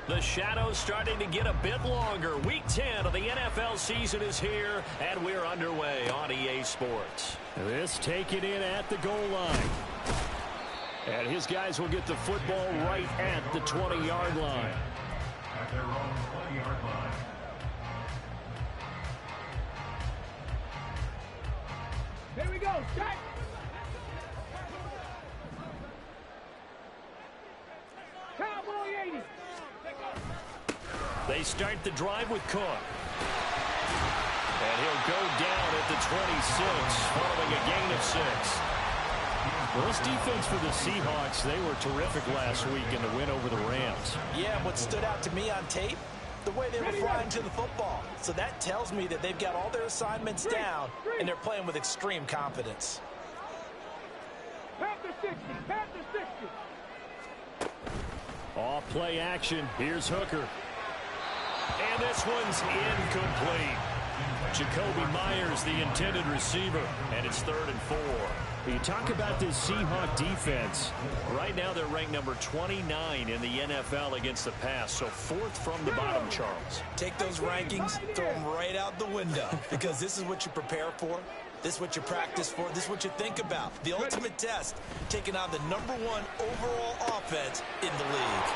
The shadows starting to get a bit longer. Week 10 of the NFL season is here, and we're underway on EA Sports. This taken in at the goal line. And his guys will get the football right at the 20-yard line. At their own 20-yard line. Here we go, set. Cowboy 80. They start the drive with Cook. And he'll go down at the 26, following a gain of 6. Well, this defense for the Seahawks, they were terrific last week in the win over the Rams. Yeah, what stood out to me on tape, the way they were flying to the football. So that tells me that they've got all their assignments down, and they're playing with extreme confidence. Panther 60, Panther 60. Off play action. Here's Hooker. And this one's incomplete. Jacoby Myers, the intended receiver, and it's 3rd and 4. You talk about this Seahawk defense. Right now they're ranked number 29 in the NFL against the pass, so 4th from the bottom, Charles. Take those rankings, throw them right out the window, because this is what you prepare for. This is what you practice for. This is what you think about. The ultimate test, taking on the #1 overall offense in the league.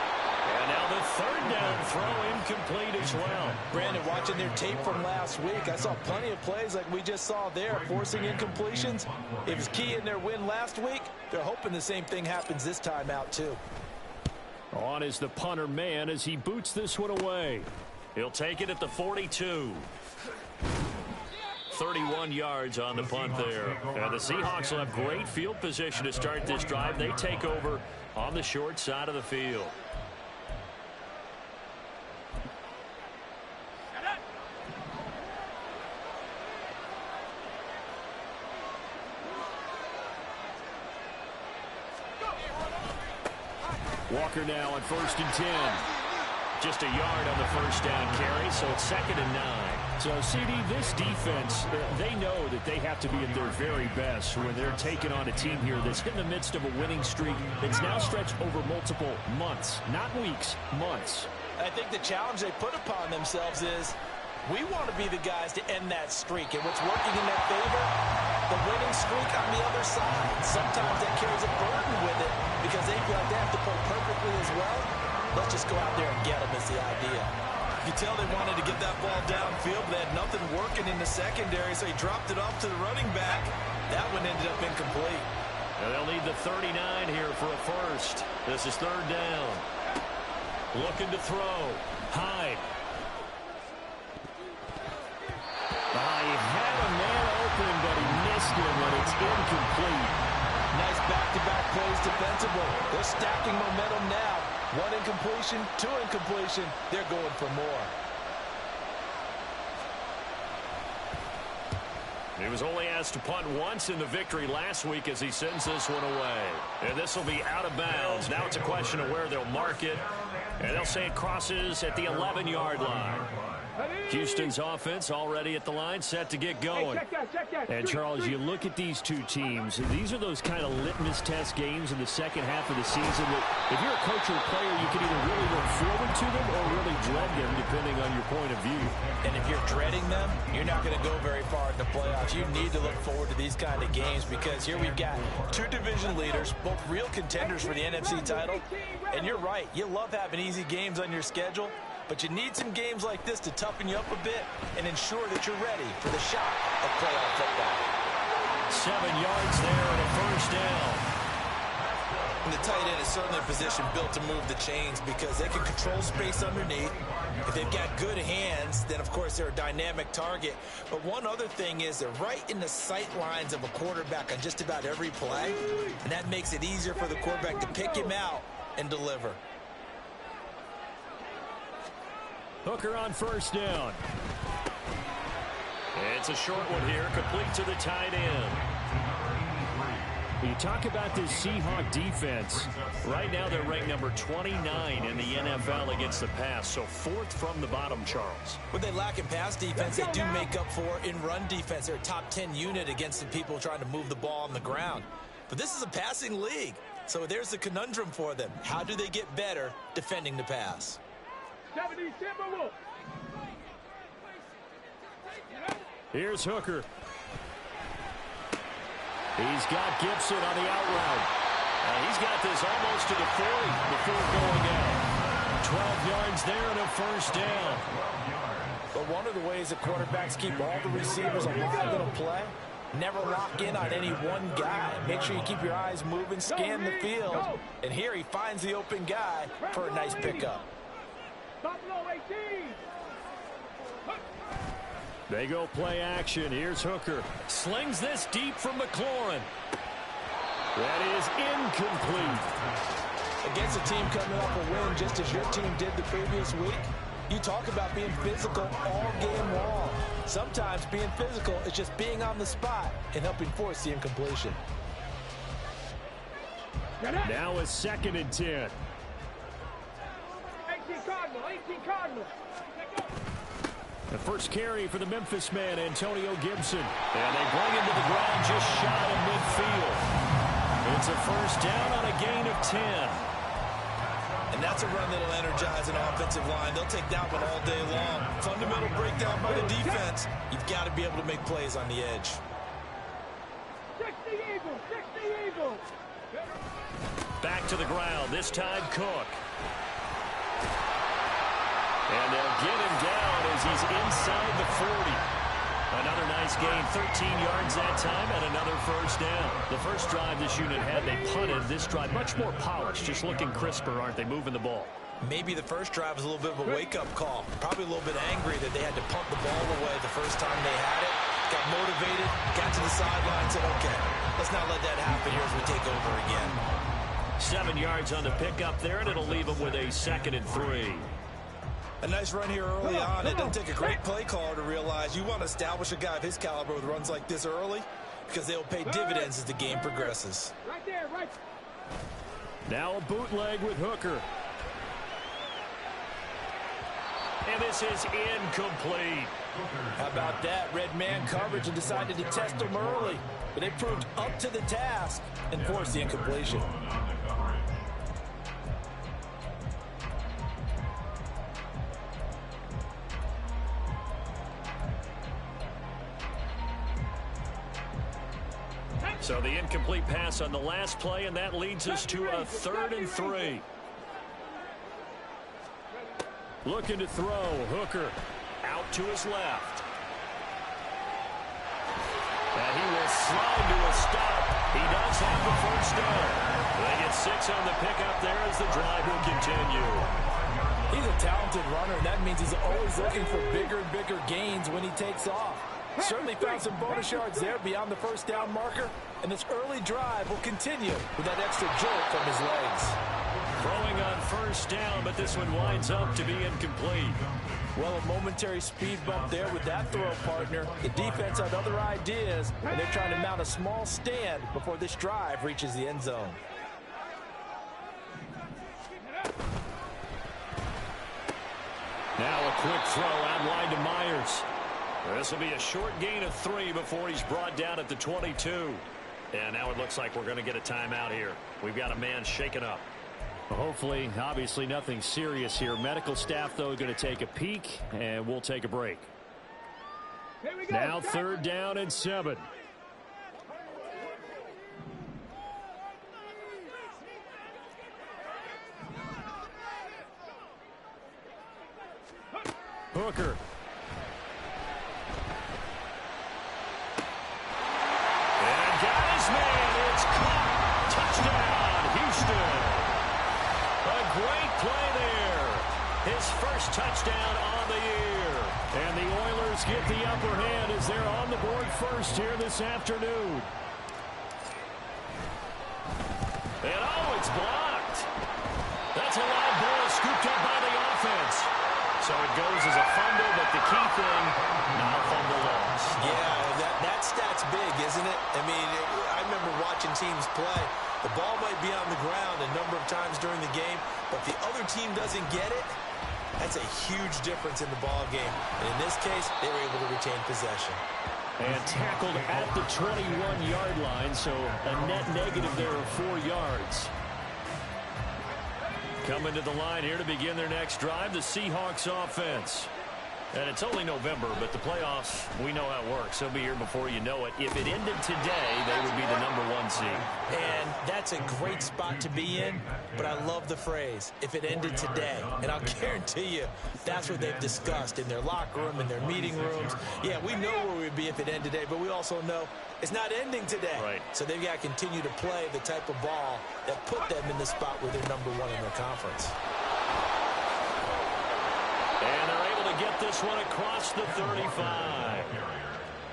And now the 3rd down throw incomplete as well. Brandon, watching their tape from last week, I saw plenty of plays like we just saw there, forcing incompletions. It was key in their win last week. They're hoping the same thing happens this time out, too. On is the punter man as he boots this one away. He'll take it at the 42. 31 yards on the punt there. And the Seahawks will have great field position to start this drive. They take over on the short side of the field. Walker now on 1st and 10. Just a yard on the 1st down carry, so it's 2nd and 9. So, CD, this defense, they know that they have to be at their very best when they're taking on a team here that's in the midst of a winning streak that's now stretched over multiple months, not weeks, months. I think the challenge they put upon themselves is we want to be the guys to end that streak. And what's working in their favor? The winning streak on the other side. Sometimes that carries a burden with it because they feel like they have to play perfectly as well. Let's just go out there and get them is the idea. You can tell they wanted to get that ball downfield, but they had nothing working in the secondary, so he dropped it off to the running back. That one ended up incomplete. And they'll need the 39 here for a first. This is 3rd down. Looking to throw. Hyde. He had a man open, but he missed him, and it's incomplete. Nice back-to-back plays defensively. They're stacking momentum now. 1 incompletion, 2 incompletion. They're going for more. He was only asked to punt once in the victory last week as he sends this one away. And this will be out of bounds. Now it's a question of where they'll mark it. And they'll say it crosses at the 11-yard line. Houston's offense already at the line, set to get going. Check that. And, Charles, you look at these two teams, these are those kind of litmus test games in the second half of the season that if you're a coach or a player, you can either really look forward to them or really dread them, depending on your point of view. And if you're dreading them, you're not going to go very far in the playoffs. You need to look forward to these kind of games because here we've got 2 division leaders, both real contenders for the NFC title. And you're right, you love having easy games on your schedule, but you need some games like this to toughen you up a bit and ensure that you're ready for the shock of playoff football. 7 yards there and a first down. And the tight end is certainly a position built to move the chains because they can control space underneath. If they've got good hands, then of course they're a dynamic target. But one other thing is they're right in the sight lines of a quarterback on just about every play. And that makes it easier for the quarterback to pick him out and deliver. Hooker on 1st down. It's a short one here, complete to the tight end. You talk about this Seahawk defense. Right now they're ranked number 29 in the NFL against the pass, so 4th from the bottom, Charles. What they lack in pass defense, they do make up for in run defense. They're a top 10 unit against the people trying to move the ball on the ground. But this is a passing league, so there's the conundrum for them. How do they get better defending the pass? 70 Timberwolves. Here's Hooker. He's got Gibson on the out route. He's got this almost to the 40 before going out. 12 yards there and a first down. But one of the ways that quarterbacks keep all the receivers alive in a play, never lock in on any one guy. Make sure you keep your eyes moving, scan the field. And here he finds the open guy for a nice pickup. Buffalo 18. They go play action. Here's Hooker. Slings this deep from McLaurin. That is incomplete. Against a team coming off a win just as your team did the previous week, you talk about being physical all game long. Sometimes being physical is just being on the spot and helping force the incompletion. Now a 2nd and 10. 18 Cardinal, 18 Cardinal. The first carry for the Memphis man, Antonio Gibson. And they bring him to the ground just shy of midfield. It's a first down on a gain of 10. And that's a run that'll energize an offensive line. They'll take that one all day long. Fundamental breakdown by the defense. You've got to be able to make plays on the edge. 60 Eagles, 60 Eagles. Back to the ground, this time Cook. And they'll get him down as he's inside the 40. Another nice gain, 13 yards that time, and another first down. The first drive this unit had, they punted. This drive, much more polished, just looking crisper, aren't they, moving the ball? Maybe the first drive was a little bit of a wake-up call. Probably a little bit angry that they had to punt the ball away the first time they had it. Got motivated, got to the sideline, said, okay, let's not let that happen here as we take over again. 7 yards on the pickup there, and it'll leave them with a 2nd and 3. A nice run here early on. It doesn't take a great play caller to realize you want to establish a guy of his caliber with runs like this early because they'll pay dividends as the game progresses. Right there, right. Now a bootleg with Hooker. And this is incomplete. How about that? Red man coverage and decided to test him early. But they proved up to the task and forced the incompletion. So the incomplete pass on the last play, and that leads us to a 3rd and 3. Looking to throw. Hooker Out to his left. And he will slide to a stop. He does have the first down. They get 6 on the pickup there as the drive will continue. He's a talented runner, and that means he's always looking for bigger and bigger gains when he takes off. Certainly found some bonus yards there beyond the first down marker, and this early drive will continue with that extra jolt from his legs. Throwing on first down, but this one winds up to be incomplete. Well, a momentary speed bump there with that throw partner. The defense had other ideas, and they're trying to mount a small stand before this drive reaches the end zone. Now a quick throw out wide to Myers. This will be a short gain of 3 before he's brought down at the 22. And now it looks like we're going to get a timeout here. We've got a man shaken up. Hopefully, obviously nothing serious here. Medical staff, though, going to take a peek, and we'll take a break. Here we go. Now 3rd down and 7. Hooker. And got his man. It's caught. Touchdown, Houston. A great play there. His first touchdown on the year. And the Oilers get the upper hand as they're on the board first here this afternoon. And oh, it's blocked. That's a loud ball scooped up by the offense. So it goes as a fumble, but the key thing, not a fumble loss. Yeah, that stat's big, isn't it? I mean, I remember watching teams play. The ball might be on the ground a number of times during the game, but if the other team doesn't get it, that's a huge difference in the ball game. And in this case, they were able to retain possession. And tackled at the 21-yard line, so a net negative there of 4 yards. Coming to the line here to begin their next drive, the Seahawks offense. And it's only November, but the playoffs, we know how it works. They'll be here before you know it. If it ended today, they would be the #1 seed. And that's a great spot to be in, but I love the phrase, if it ended today. And I'll guarantee you, that's what they've discussed in their locker room, in their meeting rooms. Yeah, we know where we'd be if it ended today, but we also know it's not ending today. Right. So they've got to continue to play the type of ball that put them in the spot where they're #1 in their conference. And they're able to get this one across the 35.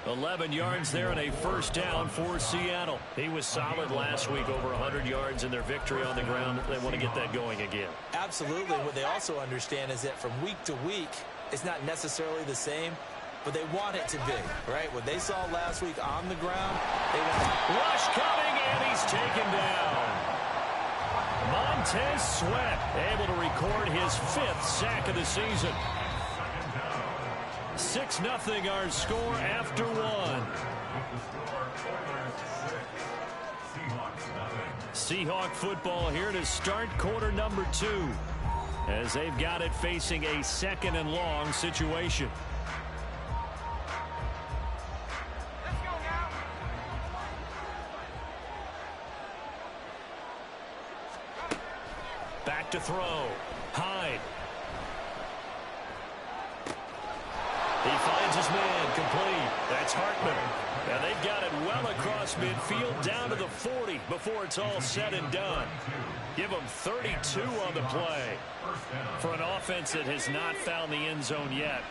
11 yards there and a first down for Seattle. He was solid last week, over 100 yards in their victory on the ground. They want to get that going again. Absolutely. What they also understand is that from week to week, it's not necessarily the same, but they want it to be, right? What they saw last week on the ground, they want rush coming, and he's taken down. Montez Sweat able to record his 5th sack of the season. 6-0 our score after 1. Seahawk football here to start quarter number 2, as they've got it facing a 2nd and long situation. Back to throw. Hyde. He finds his man, complete. That's Hartman. And they've got it well across midfield down to the 40 before it's all said and done. Give them 32 on the play. For an offense that has not found the end zone yet,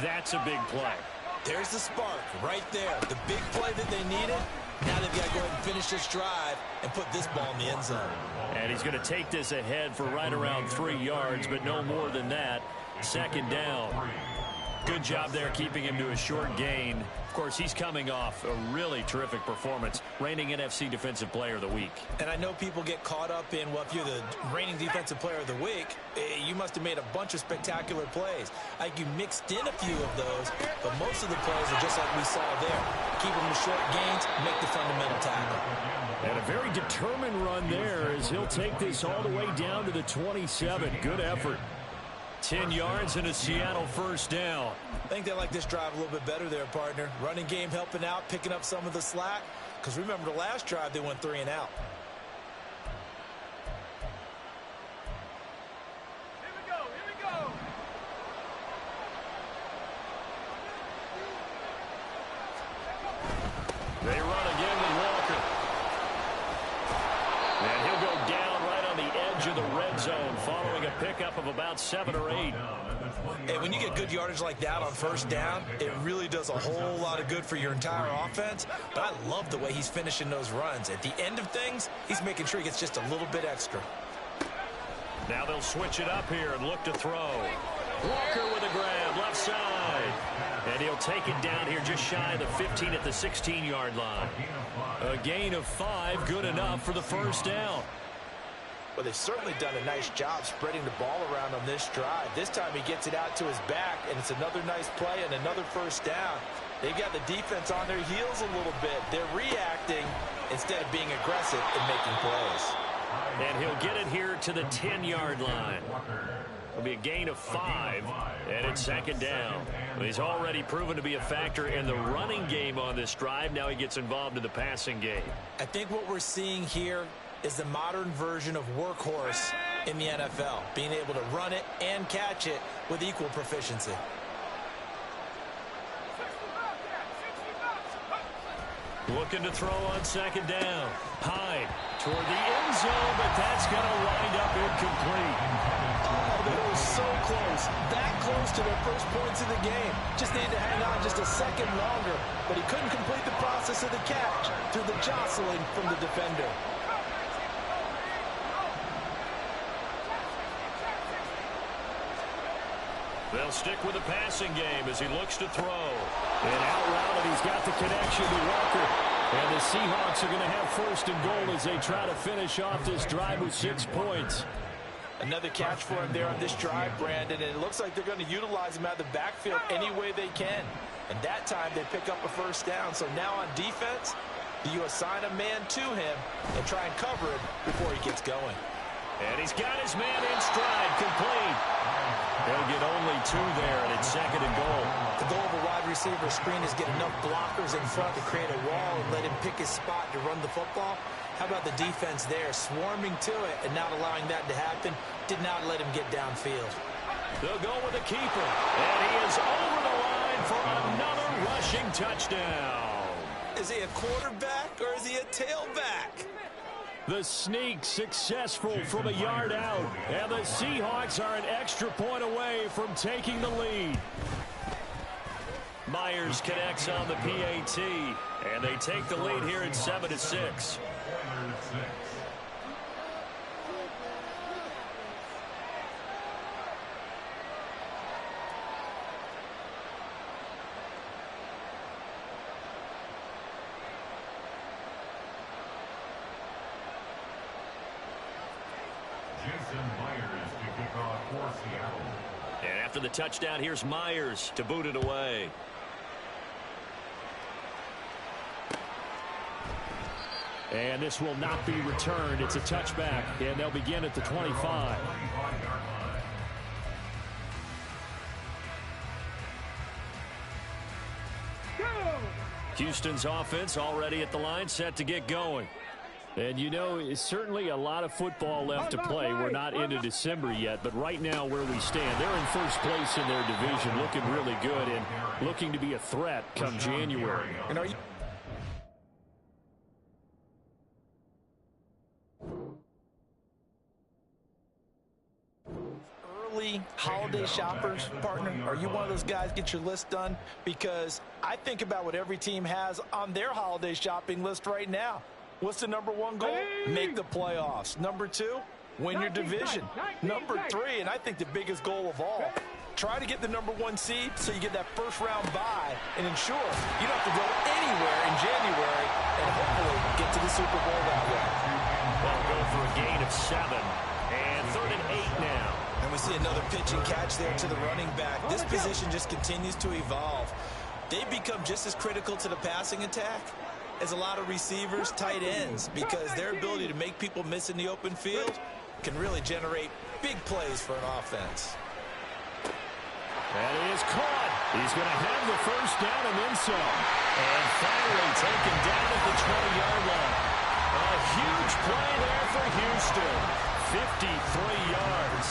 that's a big play. There's the spark right there. The big play that they needed. Now they've got to go ahead and finish this drive and put this ball in the end zone. And he's going to take this ahead for right around 3 yards, but no more than that. 2nd down. Good job there keeping him to a short gain. Of course, he's coming off a really terrific performance, reigning NFC Defensive Player of the Week. And I know people get caught up in, well, if you're the reigning Defensive Player of the Week, you must have made a bunch of spectacular plays. Like you mixed in a few of those, but most of the plays are just like we saw there. Keep them to short gains, make the fundamental tackle. And a very determined run there as he'll take this all the way down to the 27. Good effort. 10 yards and a Seattle first down. I think they like this drive a little bit better there, partner. Running game helping out, picking up some of the slack. Because remember the last drive, they went 3 and out. Here we go, here we go. They run again with Walker. And he'll go down right on the edge of the red zone following a pickup of about 7 or 8. And when you get good yardage like that on first down, it really does a whole lot of good for your entire offense. But I love the way he's finishing those runs. At the end of things, he's making sure he gets just a little bit extra. Now they'll switch it up here and look to throw. Walker with a grab, left side. And he'll take it down here just shy of the 15 at the 16-yard line. A gain of 5, good enough for the first down. Well, they've certainly done a nice job spreading the ball around on this drive. This time he gets it out to his back, and it's another nice play and another first down. They've got the defense on their heels a little bit. They're reacting instead of being aggressive and making plays. And he'll get it here to the 10-yard line. It'll be a gain of 5, and it's 2nd down. Well, he's already proven to be a factor in the running game on this drive. Now he gets involved in the passing game. I think what we're seeing here is the modern version of workhorse in the NFL, being able to run it and catch it with equal proficiency. Looking to throw on 2nd down. Hyde toward the end zone, but that's going to wind up incomplete. Oh, they were so close. That close to their first points of the game. Just needed to hang on just a second longer, but he couldn't complete the process of the catch through the jostling from the defender. They'll stick with the passing game as he looks to throw. And out route, and he's got the connection to Walker. And the Seahawks are going to have 1st and goal as they try to finish off this drive with 6 points. Another catch for him there on this drive, Brandon, and it looks like they're going to utilize him out of the backfield any way they can. And that time they pick up a first down. So now on defense, you assign a man to him and try and cover him before he gets going. And he's got his man in stride, complete. He'll get only 2 there, and it's 2nd and goal. The goal of a wide receiver screen is get enough blockers in front to create a wall and let him pick his spot to run the football. How about the defense there, swarming to it and not allowing that to happen? Did not let him get downfield. They'll go with the keeper, and he is over the line for another rushing touchdown. Is he a quarterback or is he a tailback? The sneak successful from a yard out, and the Seahawks are an extra point away from taking the lead. Myers connects on the PAT, and they take the lead here at 7-6. And after the touchdown, here's Myers to boot it away. And this will not be returned. It's a touchback, and they'll begin at the 25. Houston's offense already at the line, set to get going. And, you know, it's certainly a lot of football left to play. We're not into December yet, but right now where we stand, they're in first place in their division, looking really good and looking to be a threat come January. And are you early holiday shoppers, partner? Are you one of those guys get your list done? Because I think about what every team has on their holiday shopping list right now. What's the number 1 goal? Make the playoffs. Number 2, win your division. Number 3, and I think the biggest goal of all, try to get the number 1 seed so you get that first-round bye and ensure you don't have to go anywhere in January and hopefully get to the Super Bowl that way. They'll go for a gain of 7, and 3rd and 8 now. And we see another pitch and catch there to the running back. This position just continues to evolve. They become just as critical to the passing attack as a lot of receivers, tight ends, because their ability to make people miss in the open field can really generate big plays for an offense. That is caught. He's going to have the first down and then some. And finally taken down at the 20-yard line. A huge play there for Houston. 53 yards.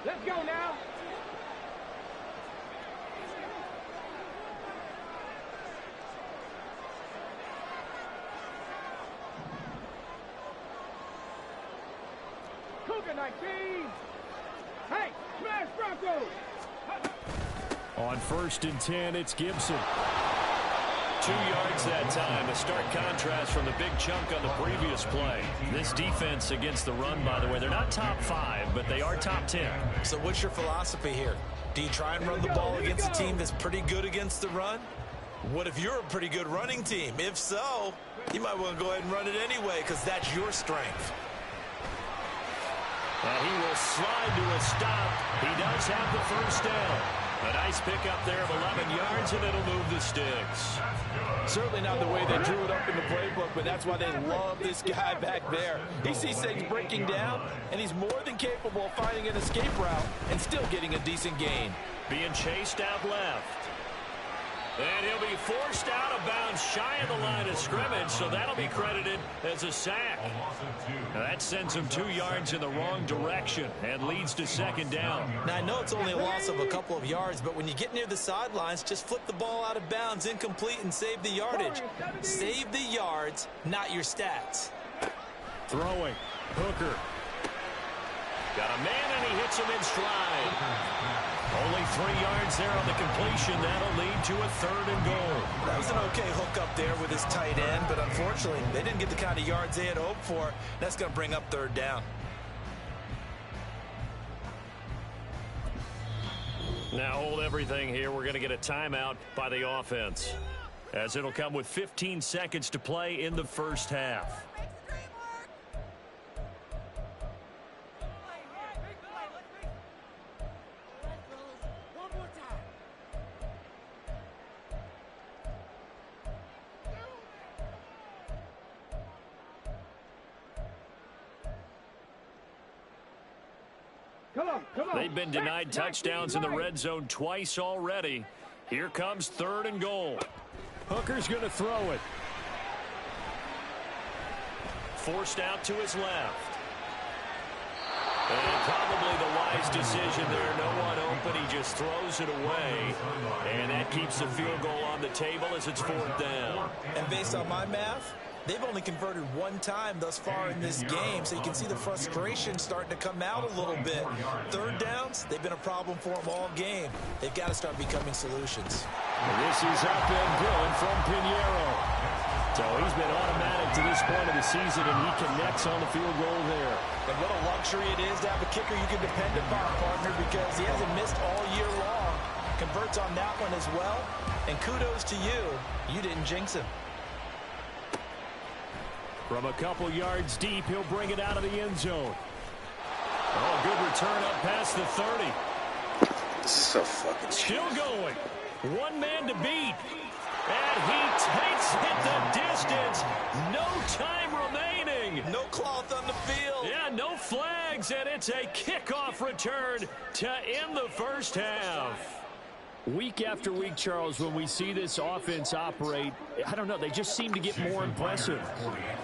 Let's go now. Cougar 19. Hey, smash Broncos. On 1st and 10, it's Gibson. 2 yards that time. A stark contrast from the big chunk on the previous play. This defense against the run, by the way, they're not top 5, but they are top 10. So what's your philosophy here? Do you try and run the ball against a team that's pretty good against the run? What if you're a pretty good running team? If so, you might want to go ahead and run it anyway because that's your strength. And he will slide to a stop. He does have the first down. A nice pickup there of 11 yards, and it'll move the sticks. Certainly not the way they drew it up in the playbook, but that's why they love this guy back there. He sees things breaking down, and he's more than capable of finding an escape route and still getting a decent gain. Being chased out left. And he'll be forced out of bounds shy of the line of scrimmage, so that'll be credited as a sack. Now that sends him 2 yards in the wrong direction and leads to second down. Now, I know it's only a loss of a couple of yards, but when you get near the sidelines, just flip the ball out of bounds, incomplete, and save the yardage. Save the yards, not your stats. Throwing. Hooker. Got a man, and he hits him in stride. Only 3 yards there on the completion. That'll lead to a 3rd and goal. That was an okay hook up there with his tight end, but unfortunately, they didn't get the kind of yards they had hoped for. That's going to bring up 3rd down. Now hold everything here. We're going to get a timeout by the offense. as it'll come with 15 seconds to play in the first half. They've been denied touchdowns in the red zone twice already. Here comes 3rd and goal. Hooker's going to throw it. Forced out to his left. And probably the wise decision there. No one open. He just throws it away. And that keeps the field goal on the table as it's 4th down. And based on my math, they've only converted one time thus far in this game, so you can see the frustration starting to come out a little bit. 3rd downs, they've been a problem for them all game. They've got to start becoming solutions. This is up and good from Pinheiro. So he's been automatic to this point of the season, and he connects on the field goal there. And what a luxury it is to have a kicker you can depend upon, partner, because he hasn't missed all year long. Converts on that one as well. And kudos to you. You didn't jinx him. From a couple yards deep, he'll bring it out of the end zone. Oh, good return up past the 30. This is so fucking still going. One man to beat. And he takes it the distance. No time remaining. No cloth on the field. Yeah, no flags, and it's a kickoff return to end the first half. Week after week, Charles, when we see this offense operate, I don't know, they just seem to get more impressive.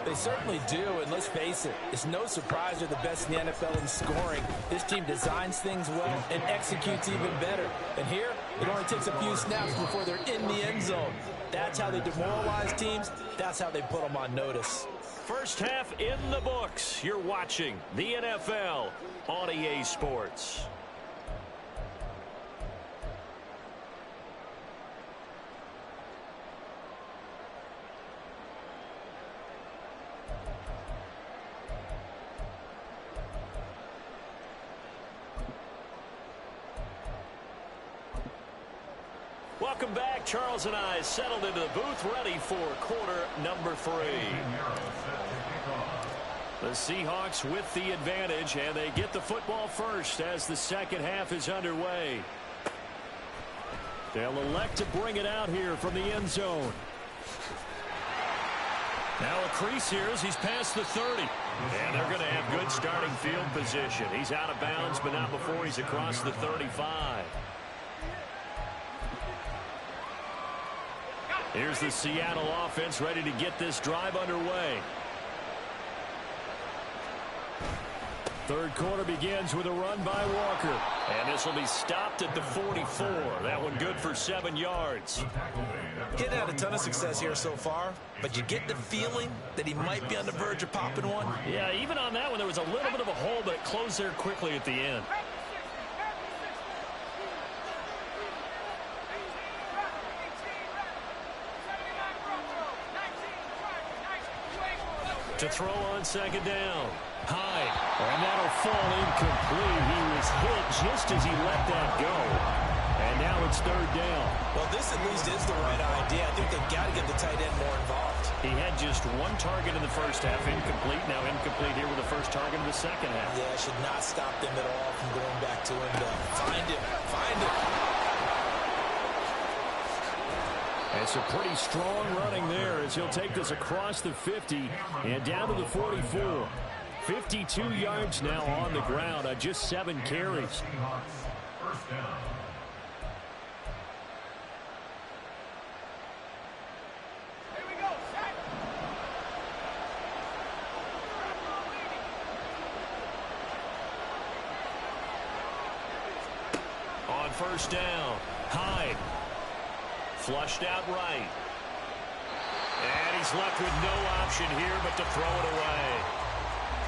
They certainly do, and let's face it, it's no surprise they're the best in the NFL in scoring. This team designs things well and executes even better. And here, it only takes a few snaps before they're in the end zone. That's how they demoralize teams. That's how they put them on notice. First half in the books. You're watching the NFL on EA Sports. Welcome back. Charles and I settled into the booth, ready for quarter number 3. The Seahawks with the advantage, and they get the football first as the second half is underway. They'll elect to bring it out here from the end zone. Now a crease here as he's past the 30. And they're going to have good starting field position. He's out of bounds, but not before he's across the 35. Here's the Seattle offense ready to get this drive underway. Third quarter begins with a run by Walker. And this will be stopped at the 44. That one good for 7 yards. He hadn't had a ton of success here so far, but you get the feeling that he might be on the verge of popping one. Yeah, even on that one, there was a little bit of a hole, but it closed there quickly at the end. To throw on second down. Hyde. And that'll fall incomplete. He was hit just as he let that go. And now it's 3rd down. Well, this at least is the right idea. I think they've got to get the tight end more involved. He had just one target in the first half, incomplete. Now incomplete here with the first target in the second half. Yeah, should not stop them at all from going back to him. Find him. Find him. It's a pretty strong running there as he'll take this across the 50 and down to the 44. 52 yards now on the ground on just 7 carries. On first down, Hyde. Flushed out right. And he's left with no option here but to throw it away.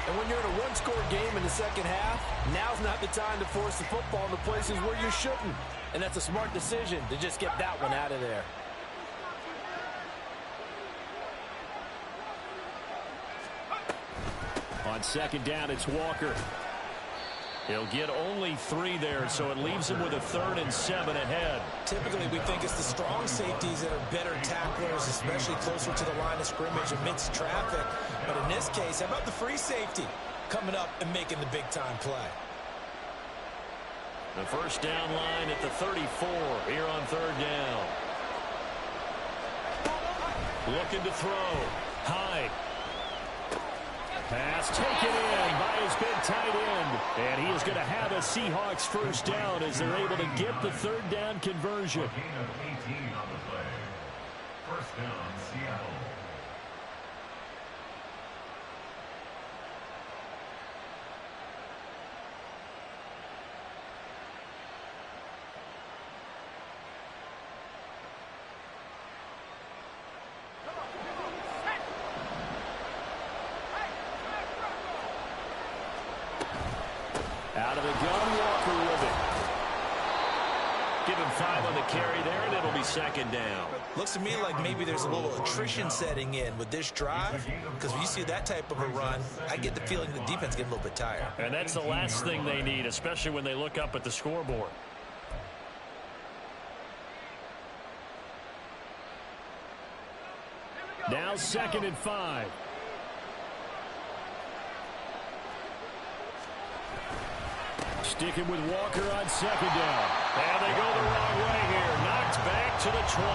And when you're in a one-score game in the second half, now's not the time to force the football in the places where you shouldn't. And that's a smart decision to just get that one out of there. On second down, it's Walker. He'll get only 3 there, so it leaves him with a 3rd and 7 ahead. Typically, we think it's the strong safeties that are better tacklers, especially closer to the line of scrimmage amidst traffic. But in this case, how about the free safety coming up and making the big-time play? The first down line at the 34 here on 3rd down. Looking to throw. Hyde. Pass taken in by his big tight end. And he is going to have a Seahawks first down as they're able to get the 3rd down conversion. A gain of 18 on the play. First down, Seattle. Out of the gun, Walker with it. Give him 5 on the carry there, and it'll be 2nd down. Looks to me like maybe there's a little attrition setting in with this drive, because when you see that type of a run, I get the feeling the defense getting a little bit tired. And that's the last thing they need, especially when they look up at the scoreboard. Now 2nd and 5. Sticking with Walker on 2nd down. And they go the wrong way here. Knocked back to the 20.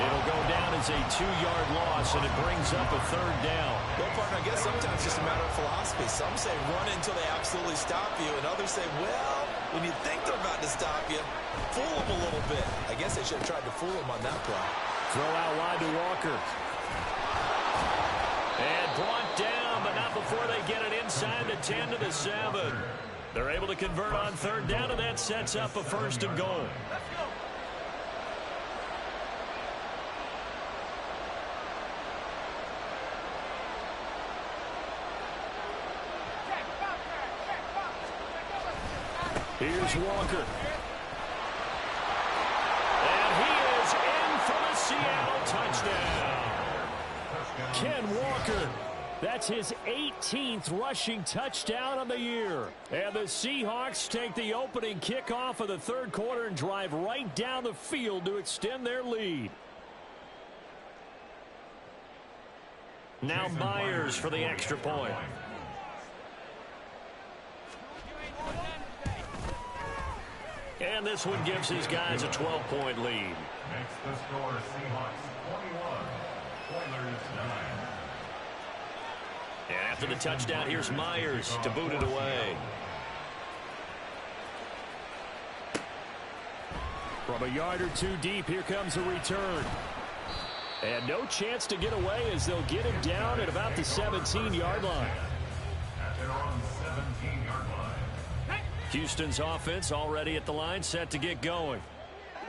It'll go down as a 2-yard loss, and it brings up a 3rd down. Well, partner, I guess sometimes it's just a matter of philosophy. Some say run until they absolutely stop you, and others say, well, when you think they're about to stop you, fool them a little bit. I guess they should have tried to fool them on that play. Throw out wide to Walker. And brought down, but not before they get it inside the 10 to the 7. They're able to convert on 3rd down, and that sets up a 1st and goal. Here's Walker. And he is in for the Seattle touchdown. Ken Walker. That's his 18th rushing touchdown on the year. And the Seahawks take the opening kickoff of the 3rd quarter and drive right down the field to extend their lead. Now Myers for the extra point. And this one gives his guys a 12-point lead. Makes the score Seahawks 21, Oilers 9. And after the touchdown, here's Myers to boot it away. From a yard or 2 deep, here comes a return. And no chance to get away as they'll get him down at about the 17-yard line. At their own 17-yard line. Houston's offense already at the line, set to get going.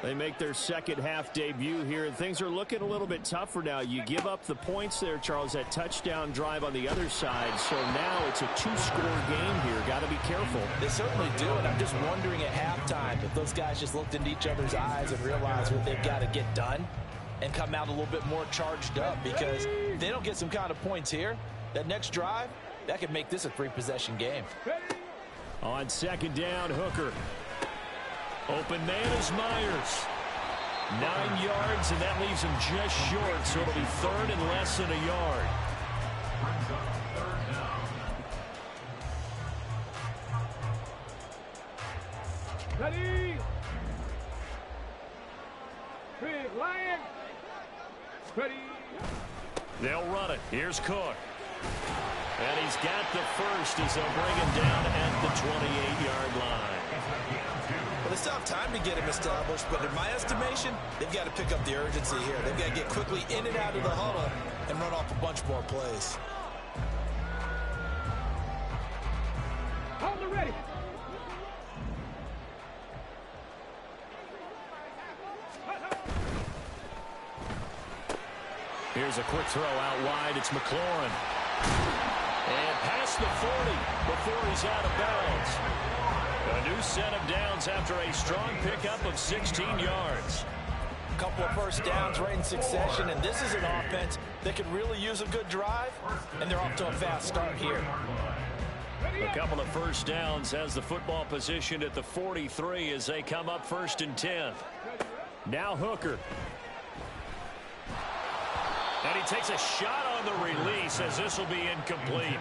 They make their second half debut here, and things are looking a little bit tougher now. You give up the points there, Charles, that touchdown drive on the other side. So now it's a 2-score game here. Got to be careful. They certainly do, and I'm just wondering at halftime if those guys just looked into each other's eyes and realized what they've got to get done and come out a little bit more charged up, because if they don't get some kind of points here, that next drive, that could make this a 3-possession game. On 2nd down, Hooker. Open man is Myers. 9 yards, and that leaves him just short, so it'll be 3rd and less than a yard. Brings up 3rd down. Ready? Big Lion. Ready? They'll run it. Here's Cook. And he's got the first as they'll bring him down at the 28-yard line. Well, they still have time to get him established, but in my estimation, they've got to pick up the urgency here. They've got to get quickly in and out of the huddle and run off a bunch more plays. hold it ready. Here's a quick throw out wide. It's McLaurin. And past the 40 before he's out of bounds. A new set of downs after a strong pickup of 16 yards. A couple of first downs right in succession, and this is an offense that could really use a good drive, and they're off to a fast start here. A couple of first downs has the football positioned at the 43 as they come up 1st and 10. Now Hooker. And he takes a shot on the release as this will be incomplete.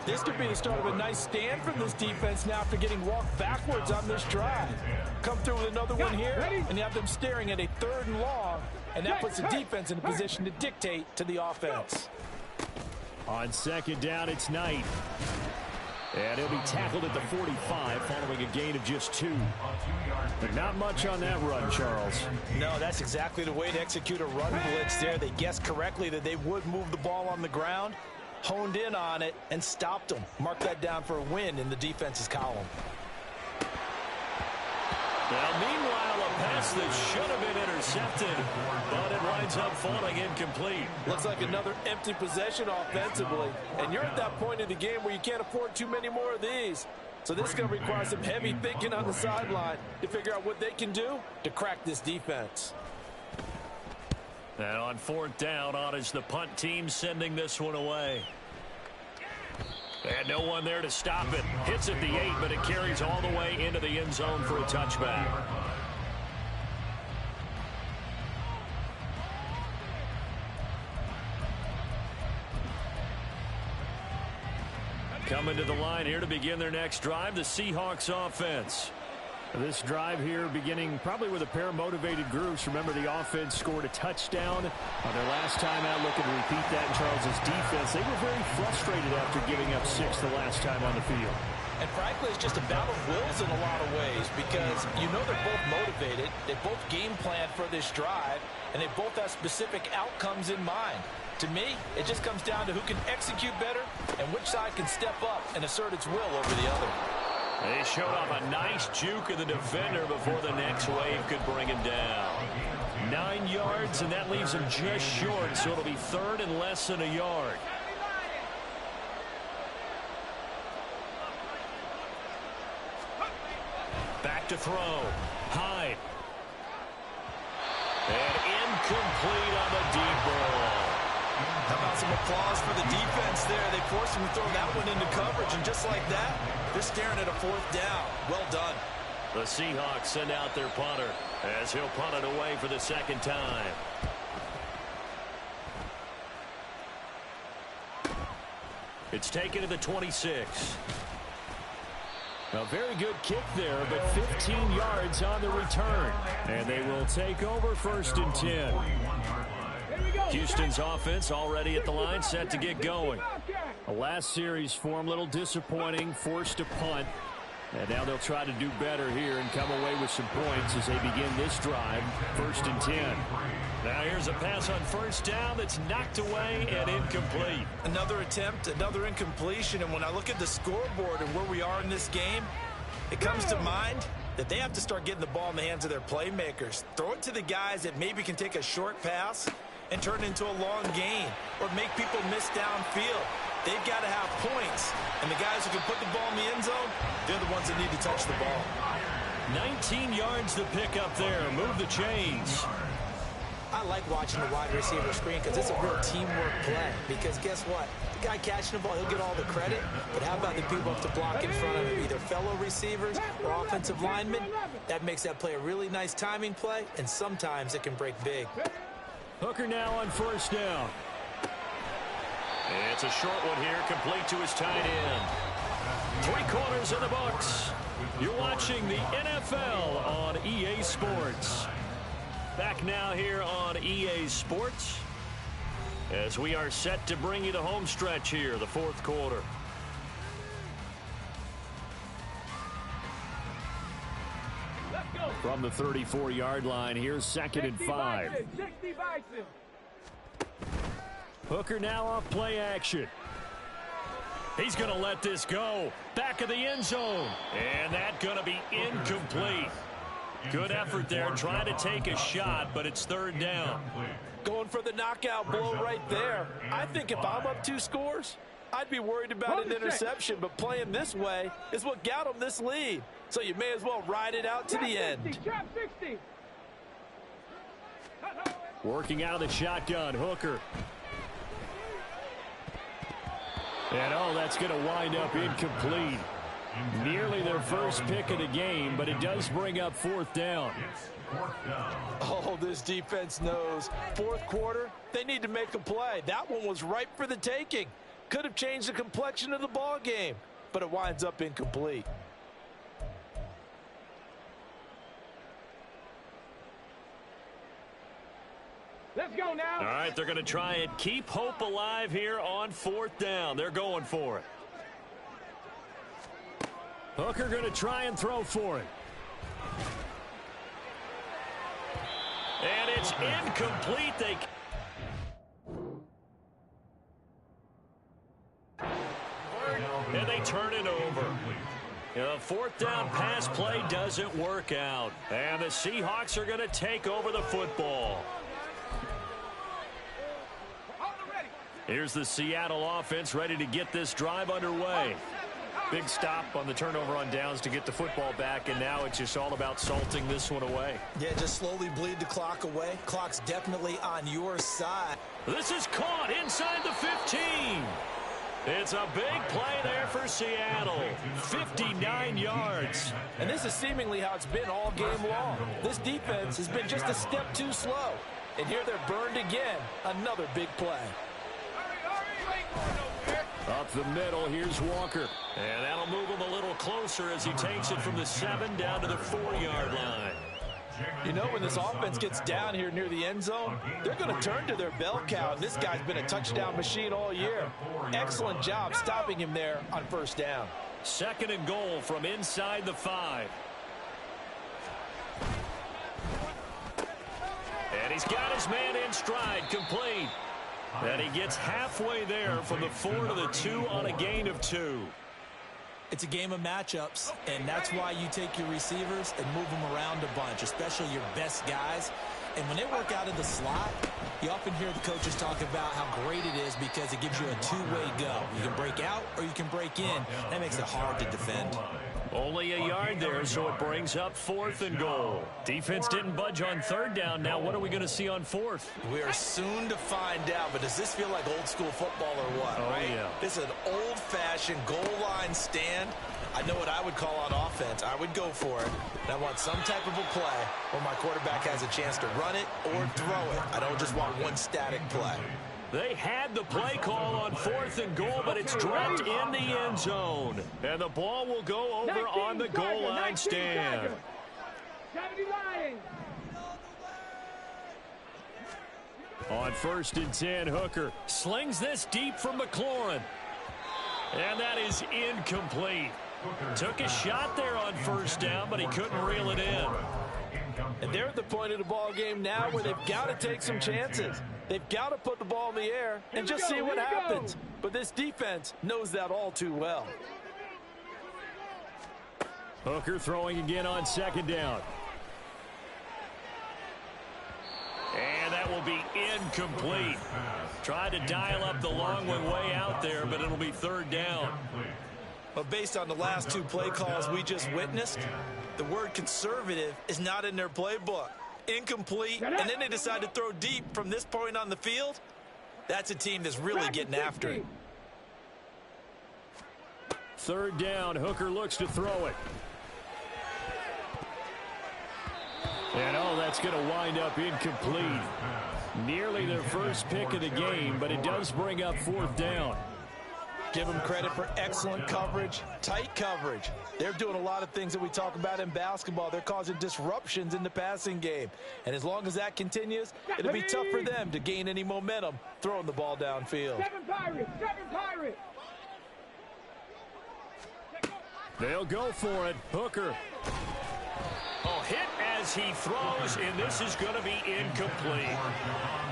This could be the start of a nice stand from this defense now after getting walked backwards on this drive. Come through with another one here, and you have them staring at a 3rd and long, and that puts the defense in a position to dictate to the offense. On 2nd down, it's Knight. And he'll be tackled at the 45 following a gain of just 2. But not much on that run, Charles. No, that's exactly the way to execute a run blitz there. They guessed correctly that they would move the ball on the ground, honed in on it, and stopped them. Mark that down for a win in the defense's column. Well, meanwhile, a pass that should have been intercepted, but it winds up falling incomplete. Looks like another empty possession offensively, and you're at that point in the game where you can't afford too many more of these. So this is going to require some heavy thinking on the sideline to figure out what they can do to crack this defense. And on 4th down, on is the punt team sending this one away. And no one there to stop it. Hits at the 8, but it carries all the way into the end zone for a touchback. Coming to the line here to begin their next drive, the Seahawks offense. This drive here beginning probably with a pair of motivated groups. Remember, the offense scored a touchdown on their last time out. Looking to repeat that in Charles's defense. They were very frustrated after giving up 6 the last time on the field. And frankly, it's just a battle of wills in a lot of ways because you know they're both motivated. They both game plan for this drive, and they both have specific outcomes in mind. To me, it just comes down to who can execute better and which side can step up and assert its will over the other. They showed off a nice juke of the defender before the next wave could bring him down. 9 yards, and that leaves him just short, so it'll be 3rd and less than a yard. Back to throw. Hyde. And incomplete on the deep ball. How about some applause for the defense there? They forced him to throw that one into coverage, and just like that, they're staring at a 4th down. Well done. The Seahawks send out their punter as he'll punt it away for the 2nd time. It's taken to the 26. A very good kick there, but 15 yards on the return. And they will take over 1st and 10. Houston's offense already at the line, set to get going. The last series for them, a little disappointing, forced to punt. And now they'll try to do better here and come away with some points as they begin this drive, 1st and 10. Now here's a pass on 1st down that's knocked away and incomplete. Another attempt, another incompletion, and when I look at the scoreboard and where we are in this game, it comes to mind that they have to start getting the ball in the hands of their playmakers. Throw it to the guys that maybe can take a short pass and turn it into a long gain or make people miss downfield. They've got to have points, and the guys who can put the ball in the end zone, they're the ones that need to touch the ball. 19 yards to pick up there. Move the chains. I like watching the wide receiver screen because it's a real teamwork play. Because guess what? The guy catching the ball, he'll get all the credit. But how about the people up to block in front of him, either fellow receivers or offensive linemen? That makes that play a really nice timing play, and sometimes it can break big. Hooker now on 1st down. It's a short one here, complete to his tight end. 3 quarters in the books. You're watching the NFL on EA Sports. Back now here on EA Sports as we are set to bring you the home stretch here, the 4th quarter. From the 34-yard line, here's 2nd and 5. Hooker now off play action. He's going to let this go. Back of the end zone. And that's going to be incomplete. Good effort there, trying to take a shot, but it's 3rd down. Going for the knockout blow right there. I think if I'm up 2 scores, I'd be worried about an interception, but playing this way is what got them this lead. So you may as well ride it out to the end. Working out of the shotgun, Hooker. And that's going to wind up incomplete. Nearly their first pick of the game, but it does bring up fourth down. Oh, this defense knows. Fourth quarter, they need to make a play. That one was ripe for the taking. Could have changed the complexion of the ball game, but it winds up incomplete. Let's go now. All right, they're going to try and keep hope alive here on fourth down. They're going for it. Hooker going to try and throw for it. And it's incomplete. And they turn it over. The fourth down pass play doesn't work out. And the Seahawks are going to take over the football. Here's the Seattle offense ready to get this drive underway. Big stop on the turnover on downs to get the football back, and now it's just all about salting this one away. Yeah, just slowly bleed the clock away. Clock's definitely on your side. This is caught inside the 15. It's a big play there for Seattle. 59 yards. And this is seemingly how it's been all game long. This defense has been just a step too slow. And here they're burned again. Another big play. Up the middle, here's Walker. And that'll move him a little closer as he takes it from the 7 down to the 4-yard line. You know, when this offense gets down here near the end zone, they're going to turn to their bell cow. This guy's been a touchdown machine all year. Excellent job stopping him there on first down. 2nd and goal from inside the 5. And he's got his man in stride, complete. And he gets halfway there from the 4 to the 2 on a gain of 2. It's a game of matchups, and that's why you take your receivers and move them around a bunch, especially your best guys. And when they work out of the slot, you often hear the coaches talk about how great it is because it gives you a two-way go. You can break out or you can break in. That makes it hard to defend. Only a yard there, so it brings up 4th and goal. Defense didn't budge on 3rd down. Now what are we going to see on 4th? We are soon to find out, but does this feel like old school football or what, right? Yeah. This is an old-fashioned goal line stand. I know what I would call on offense. I would go for it. And I want some type of a play where my quarterback has a chance to run it or throw it. I don't just want one static play. They had the play call on 4th and goal, but it's dropped in the end zone. And the ball will go over on the goal line stand. On 1st and 10, Hooker Slings this deep from McLaurin. And that is incomplete. Took a shot there on 1st down, but he couldn't reel it in. And they're at the point of the ball game now where they've got to take some chances. They've got to put the ball in the air and just see what happens. But this defense knows that all too well. Hooker throwing again on 2nd down. And that will be incomplete. Tried to dial up the long one way out there, but it'll be 3rd down. But based on the last 2 play calls we just witnessed, the word conservative is not in their playbook. Incomplete, and then they decide to throw deep from this point on the field. That's a team that's really getting after it. 3rd down, Hooker looks to throw it. And that's going to wind up incomplete. Nearly their first pick of the game, but it does bring up 4th down. Give them credit for excellent coverage, tight coverage. They're doing a lot of things that we talk about in basketball. They're causing disruptions in the passing game. And as long as that continues, it'll be tough for them to gain any momentum throwing the ball downfield. 7 Pirates! They'll go for it. Hooker. Hit as he throws, and this is going to be incomplete.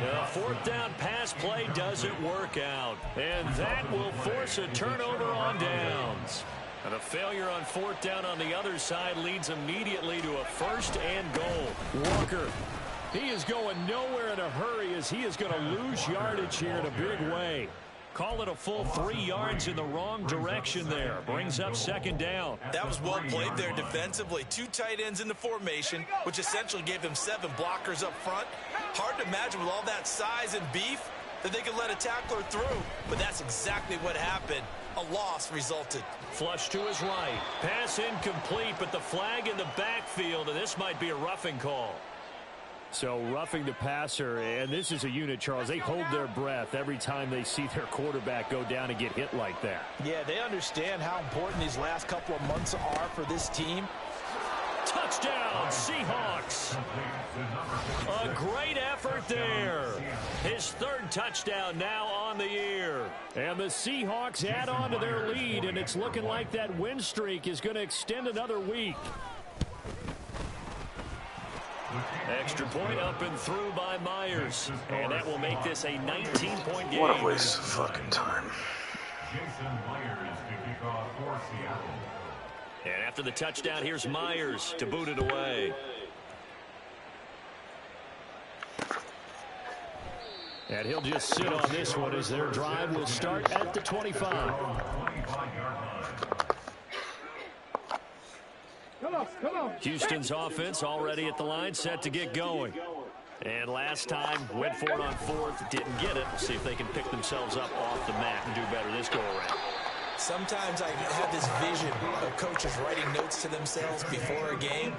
The 4th down pass play doesn't work out, and that will force a turnover on downs. And a failure on 4th down on the other side leads immediately to a 1st and goal. Walker. He is going nowhere in a hurry as he is going to lose yardage here in a big way. Call it a full 3 yards in the wrong direction there. Brings up 2nd down. That was well played there defensively. 2 tight ends in the formation, which essentially gave them 7 blockers up front. Hard to imagine with all that size and beef, that they could let a tackler through, but that's exactly what happened. A loss resulted. Flush to his right. Pass incomplete, but the flag in the backfield, and this might be a roughing call. So roughing the passer, and this is a unit, Charles. They hold their breath every time they see their quarterback go down and get hit like that. Yeah, they understand how important these last couple of months are for this team. Touchdown, Seahawks. A great effort there. His third touchdown now on the year. And the Seahawks add on to their lead, and it's looking like that win streak is going to extend another week. Extra point up and through by Myers. And that will make this a 19-point game. What a waste of fucking time. Jason Myers to kick off for Seattle. And after the touchdown, here's Myers to boot it away. And he'll just sit on this one as their drive will start at the 25. Come on. Houston's offense already at the line, set to get going. And last time, went for it on fourth, didn't get it. See if they can pick themselves up off the mat and do better this go-around. Sometimes I have this vision of coaches writing notes to themselves before a game,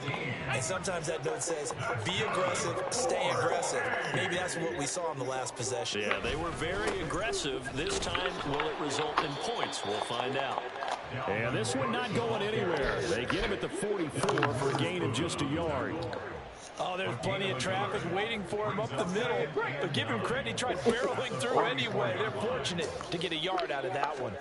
and sometimes that note says, be aggressive, stay aggressive. Maybe that's what we saw in the last possession. Yeah, they were very aggressive. This time, will it result in points? We'll find out. And this one not going anywhere. They get him at the 44 for a gain of just a yard. Oh, there's plenty of traffic waiting for him up the middle. But give him credit, he tried barreling through anyway. They're fortunate to get a yard out of that one.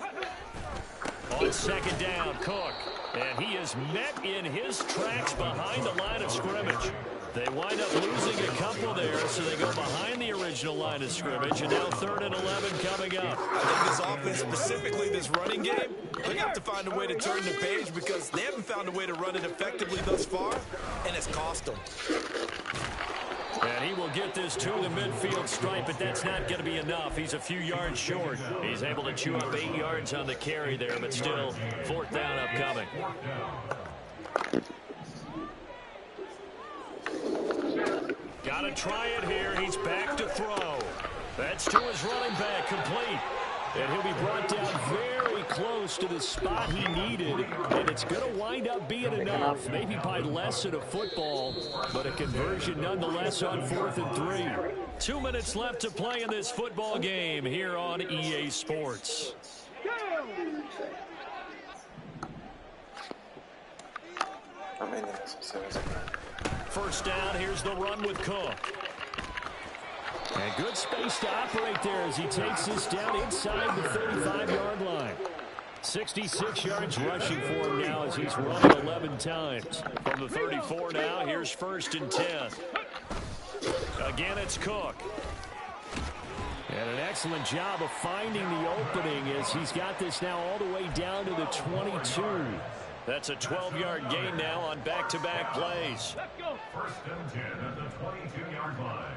On second down, Cook. And he is met in his tracks behind the line of scrimmage. They wind up losing a couple there, so they go behind the original line of scrimmage, and now 3rd and 11 coming up. I think this offense, specifically this running game, they have to find a way to turn the page because they haven't found a way to run it effectively thus far, and it's cost them. And he will get this to the midfield stripe, but that's not going to be enough. He's a few yards short. He's able to chew up 8 yards on the carry there, but still 4th down upcoming. Got to try it here. He's back to throw. That's to his running back, complete. And he'll be brought down very close to the spot he needed. And it's going to wind up being enough, maybe by less than a football, but a conversion nonetheless on 4th and 3. 2 minutes left to play in this football game here on EA Sports. First down, here's the run with Cook. And good space to operate there as he takes this down inside the 35-yard line. 66 yards rushing for him now as he's run 11 times. From the 34 now, here's 1st and 10. Again, it's Cook. And an excellent job of finding the opening as he's got this now all the way down to the 22. That's a 12-yard gain now on back-to-back plays. Let's go. 1st and 10 at the 22-yard line.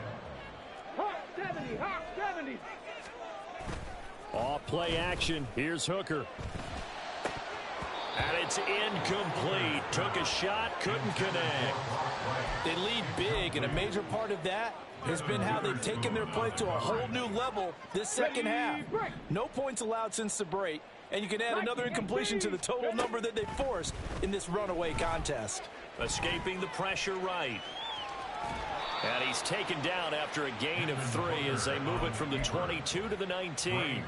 Hawk 70. Off play action. Here's Hooker. And it's incomplete. Took a shot, couldn't connect. They lead big, and a major part of that has been how they've taken their play to a whole new level this second half. No points allowed since the break, and you can add another incompletion to the total number that they forced in this runaway contest. Escaping the pressure right. And he's taken down after a gain of 3 as they move it from the 22 to the 19.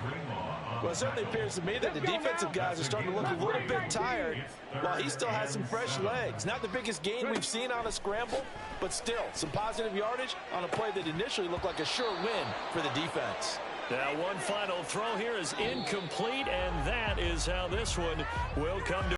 Well, it certainly appears to me that the defensive guys are starting to look a little bit tired while he still has some fresh legs. Not the biggest gain we've seen on a scramble, but still some positive yardage on a play that initially looked like a sure win for the defense. Now one final throw here is incomplete, and that is how this one will come to